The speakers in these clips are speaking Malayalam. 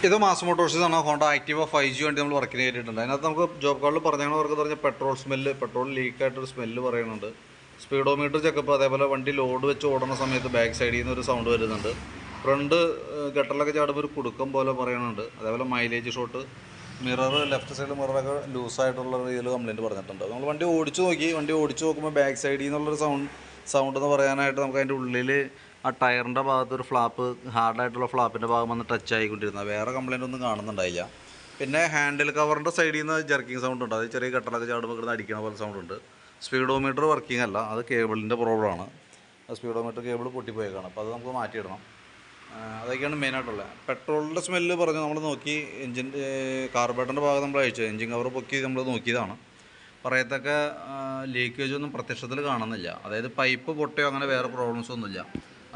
ഇത് മാസ് മോട്ടോഴ്സിനാണ് ഹോണ്ട ആക്റ്റീവ 5G വണ്ടി നമ്മൾ വർക്കിന് കയറ്റിയിട്ടുണ്ട്. അതിനകത്ത് നമുക്ക് ജോബ് കാർഡിൽ പറഞ്ഞവർക്ക് പറഞ്ഞ പെട്രോൾ സ്മെല്ല്, പെട്രോൾ ലീക്കായിട്ടൊരു സ്മെല്ല് പറയുന്നുണ്ട്. സ്പീഡോമീറ്റർ ചെക്കപ്പ്, അതേപോലെ വണ്ടി ലോഡ് വെച്ച് ഓടുന്ന സമയത്ത് ബാക്ക് സൈഡിൽ നിന്ന് ഒരു സൗണ്ട് വരുന്നുണ്ട്. ഫ്രണ്ട് ഗട്ടറിലൊക്കെ ചാടുമ്പോൾ ഒരു കുടുക്കം പോലെ പറയുന്നുണ്ട്. അതേപോലെ mileage short, mirror left side മിററൊക്കെ ലൂസായിട്ടുള്ള രീതിയിൽ കംപ്ലയിൻറ്റ് പറഞ്ഞിട്ടുണ്ട്. നമ്മൾ വണ്ടി ഓടിച്ച് നോക്കുമ്പോൾ ബാക്ക് സൈഡിൽ നിന്നുള്ളൊരു സൗണ്ട് എന്ന് പറയാനായിട്ട് നമുക്ക് അതിൻ്റെ ഉള്ളിൽ ആ ടയറിൻ്റെ ഭാഗത്ത് ഒരു ഫ്ലാപ്പ്, ഹാർഡായിട്ടുള്ള ഫ്ലാപ്പിൻ്റെ ഭാഗം വന്ന് ടച്ച് ആയിക്കൊണ്ടിരുന്നത്. വേറെ കംപ്ലയിൻ്റ് ഒന്നും കാണുന്നുണ്ടായില്ല. പിന്നെ ഹാൻഡിൽ കവറിൻ്റെ സൈഡിൽ നിന്ന് ജർക്കിങ് സൗണ്ട് ഉണ്ട്. അത് ചെറിയ ഗട്ടറിലൊക്കെ ചാടുമ്പോൾ കിടന്ന് അടിക്കണ പോലെ സൗണ്ട് ഉണ്ട്. സ്പീഡോമീറ്റർ വർക്കിംഗ് അല്ല, അത് കേബിളിൻ്റെ പ്രോബ്ലമാണ്. സ്പീഡോമീറ്റർ കേബിൾ പൊട്ടിപ്പോയേക്കാണ്. അപ്പോൾ അത് നമുക്ക് മാറ്റിയിടണം. അതൊക്കെയാണ് മെയിനായിട്ടുള്ളത്. പെട്രോളിൻ്റെ സ്മെല്ല് പറഞ്ഞു നമ്മൾ നോക്കി. കാർബറേറ്ററിൻ്റെ ഭാഗം നമ്മൾ അയച്ചു, എൻജിൻ കവർ പൊക്കി നമ്മൾ നോക്കിയതാണ്. പറയത്തക്ക ലീക്കേജൊന്നും പ്രത്യക്ഷത്തിൽ കാണുന്നില്ല. അതായത് പൈപ്പ് പൊട്ടിയോ അങ്ങനെ വേറെ പ്രോബ്ലംസ് ഒന്നുമില്ല.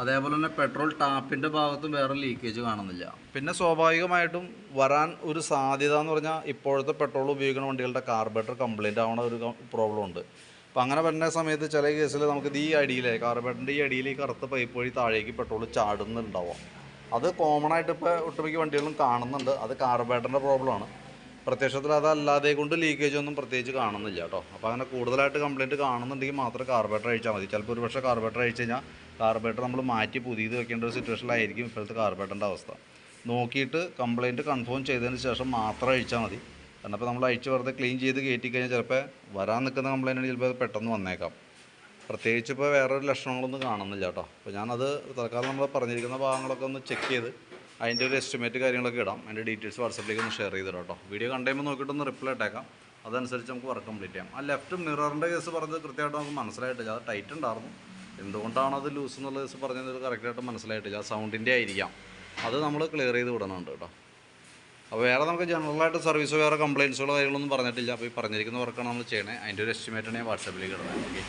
അതേപോലെ തന്നെ പെട്രോൾ ടാപ്പിൻ്റെ ഭാഗത്തും വേറെ ലീക്കേജ് കാണുന്നില്ല. പിന്നെ സ്വാഭാവികമായിട്ടും വരാൻ ഒരു സാധ്യത എന്ന് പറഞ്ഞാൽ ഇപ്പോഴത്തെ പെട്രോൾ ഉപയോഗിക്കുന്ന വണ്ടികളുടെ കാർബറേറ്റർ കംപ്ലയിൻ്റ് ആവുന്ന ഒരു പ്രോബ്ലം ഉണ്ട്. അപ്പോൾ അങ്ങനെ വരുന്ന സമയത്ത് ചില കേസിൽ നമുക്കിത് ഈ അടിയിലെ കാർബറേറ്ററിൻ്റെ ഈ അടിയിൽ ഈ കറുത്ത പൈപ്പ് വഴി താഴേക്ക് പെട്രോൾ ചാടുന്നുണ്ടാവാം. അത് കോമൺ ആയിട്ട് ഇപ്പോൾ ഒട്ടുമിക്ക വണ്ടികളും കാണുന്നുണ്ട്. അത് കാർബറേറ്ററിൻ്റെ പ്രോബ്ലമാണ്. പ്രത്യക്ഷത്തിൽ അതല്ലാതെ കൊണ്ട് ലീക്കേജ് ഒന്നും പ്രത്യേകിച്ച് കാണുന്നില്ല കേട്ടോ. അപ്പോൾ അങ്ങനെ കൂടുതലായിട്ട് കംപ്ലയിൻറ്റ് കാണുന്നുണ്ടെങ്കിൽ മാത്രം കാർബറേറ്റർ അഴിച്ചാൽ മതി. ചിലപ്പോൾ ഒരു പക്ഷേ കാർബറേറ്റർ അഴിച്ച് കഴിഞ്ഞാൽ കാർബറേറ്റർ നമ്മൾ മാറ്റി പുതിയത് വെക്കേണ്ട ഒരു സിറ്റുവേഷനിലായിരിക്കും ഇപ്പോഴത്തെ കാർബറേറ്ററിൻ്റെ അവസ്ഥ. നോക്കിയിട്ട് കംപ്ലയിൻറ്റ് കൺഫേം ചെയ്തതിന് ശേഷം മാത്രം അഴിച്ചാൽ മതി. കാരണം ഇപ്പോൾ നമ്മൾ അഴിച്ച് വെറുതെ ക്ലീൻ ചെയ്ത് കയറ്റി കഴിഞ്ഞാൽ ചിലപ്പോൾ വരാൻ നിൽക്കുന്ന കംപ്ലയിൻ്റ് ചിലപ്പോൾ അത് പെട്ടെന്ന് വന്നേക്കാം. പ്രത്യേകിച്ച് ഇപ്പോൾ വേറൊരു ലക്ഷണങ്ങളൊന്നും കാണുന്നില്ല കേട്ടോ. അപ്പോൾ ഞാനത് തൽക്കാലം നമ്മൾ പറഞ്ഞിരിക്കുന്ന ഭാഗങ്ങളൊക്കെ ഒന്ന് ചെക്ക് ചെയ്ത് അതിൻ്റെ ഒരു എസ്റ്റിമേറ്റ് കാര്യങ്ങളൊക്കെ ഇടാം. അതിൻ്റെ ഡീറ്റെയിൽസ് വാട്സപ്പിലേക്ക് ഒന്ന് ഷെയർ ചെയ്തിടാം കേട്ടോ. വീഡിയോ കണ്ടുമ്പോൾ നോക്കിയിട്ടൊന്ന് റിപ്ലൈ ഇട്ടേക്കാം. അതനുസരിച്ച് നമുക്ക് വർക്ക് കംപ്ലീറ്റ് ചെയ്യാം. ആ ലെഫ്റ്റ് മിററിൻ്റെ കേസ് പറഞ്ഞത് കൃത്യമായിട്ട് നമുക്ക് മനസ്സിലായിട്ടില്ല. അത് ടൈറ്റ് ഉണ്ടായിരുന്നു. എന്തുകൊണ്ടാണ് അത് ലൂസ് എന്നുള്ള കേസ് പറഞ്ഞത് കറക്റ്റായിട്ട് മനസ്സിലായിട്ടില്ല. ആ സൗണ്ടിൻ്റെ ആയിരിക്കാം. അത് നമ്മൾ ക്ലിയർ ചെയ്ത് വിടണുണ്ട് കേട്ടോ. അപ്പോൾ വേറെ നമുക്ക് ജനറലായിട്ട് സർവീസ് വേറെ കംപ്ലയിൻസുകളോ കാര്യങ്ങളൊന്നും പറഞ്ഞിട്ടില്ല. അപ്പോൾ ഈ പറഞ്ഞിരിക്കുന്ന വർക്കാണ് നമ്മൾ ചെയ്യണേ. അതിൻ്റെ ഒരു എസ്റ്റിമേറ്റാണ് ഞാൻ വാട്സപ്പിലേക്ക് ഇടുന്നത്. ഓക്കെ.